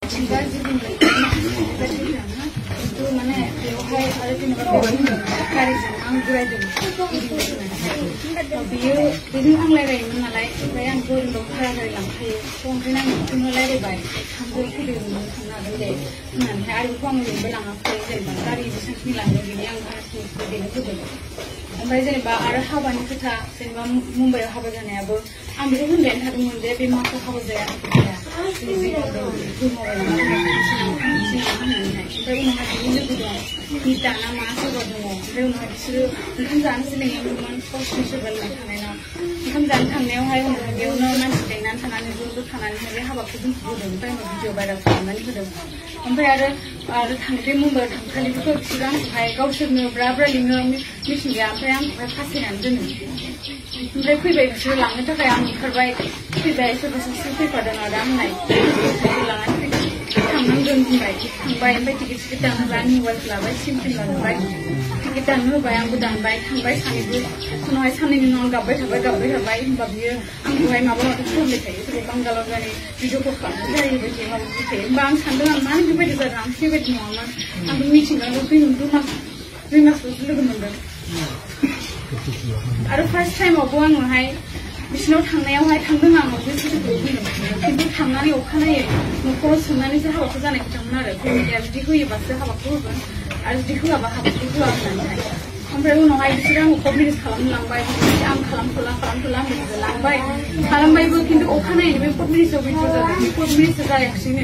Jika jadi itu mana lewat ada jenis beberapa kari jangan berai dulu. Biar ini ang lelai mana lelai, bayang turun dokter dari langkai, kemudian ang lelai baik, hampir tidak mana dulu. Nanti hari puang lebih belang apa jadi kari bisa bilang begini yang harus dipegang itu dulu. Ambil jadi ada haban kita, jadi Mumbai haban jadi apa? Ambil pun dia hari Mumbai bima tu haban jadi apa? Jadi itu mau Tapi nak ini juga kita nama asal bodoh. Tapi nak disuruh kita jangan sini yang cuma post visual macamnya. Kita jangan tanya hai orang dia orang mana dengan tangan itu tangan ini haba pun bodoh. Tapi nak video viral tangan itu bodoh. Sampai ada tangkap Mumbai tangkap itu sekarang hai kau semua berapa lima misi dia apa yang pasti nanti. Mereka kuih suruh langit tu kayak yang terbaik. Kuih sesuatu pada orang naik. Langit Tangan baik, baik baik kita ngerani wal kelapa simpel baik kita nunggu bayang budan baik baik sana itu senoi sana ini nol gabai baik bagian angku hai ngapa waktu itu lebih itu banggalan dari video kokan dari itu cuma itu bang sandungan mana juga di dalam sih betul mana aku meeting kalau tu mas lebih mudah ada first time aku ang hai Bisno thangnayaw hai thangdों आं बिसोर किन्तु थांनानै अखानायै न'खराव सोंनानैसो हाबाखौ जानाय खोथामोन आरो फेमिलिया जुदि होयोबासो हाबाखौ होगोन आरो जुदि होआबा हाबाखौ होआ होननानै ओमफ्राय उनावहाय बिसोरो आंखौ कभिड खालामलांबाय आं खालामथ'ला होननानै लांबाय खालामबायबो किन्तु अखानायै बे कभिडआव बिदिर जादों बे कभिडसो जायाखैसैनो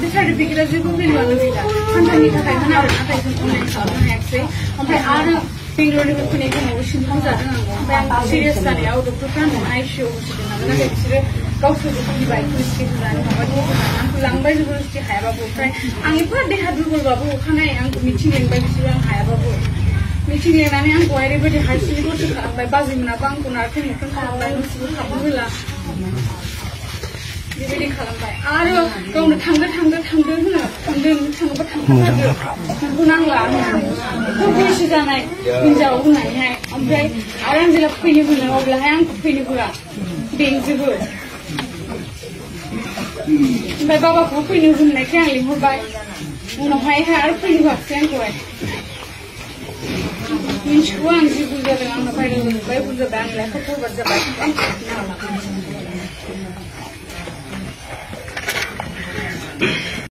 बे सार्टिफिकेटआ जेबो भेलुआनो गैला सानथामनि थाखायमोन आरो नाथाय जों अनलाइन खालामनो हायाखिसै ओमफ्राय आरो बेंगलरनिफ्राय फैनाय समाव सिमटम जादों आंखौ ओमफ्राय आं सिरियास जानायाव डक्टरफ्रा आंखौ आइसिइउ होसिगोन नालाय नाथाय बिसोरो गावसोरबो फैबाय पुलिसखौ होनानै माबादि आंखौ लांबाय जबरदस्ति हायाबाबो ओमफ्राय आं एफा देहा दुरबलबाबो अखानायै आंखौ मिटिं लेंबाय बिसोरो आं हायाबाबो मिटिं लेंनानै आंखौ ओरैबायदि हारसिङै हरसे खालामबाय बाजैमोनाबो आंखौ नारखें नुख्रें खालामबाय न'सिमबो हाबनो होला बेबायदि खालामबाय आरो गावनो थांदो होनो थाङोबा थांथारदो नोंखौ नांला बैसो जानाय हिनजाव होननानैहाय ओमफ्राय आरो आं जेब्ला फैनो होनो अब्लाहाय आंखौ फैनो होआ बेंजोबो ओमफ्राय बाबाखौबो फैनो होननायखाय आं लिंहरबाय उनावहाय आरो फैनो होआखिसै आंखौहाय मिन्थिगौ आं जि बुरजा जादों आंनो बायह्रायाव नुबाय बुरजाबाय आं लेखा फरायबाय जाबाय आं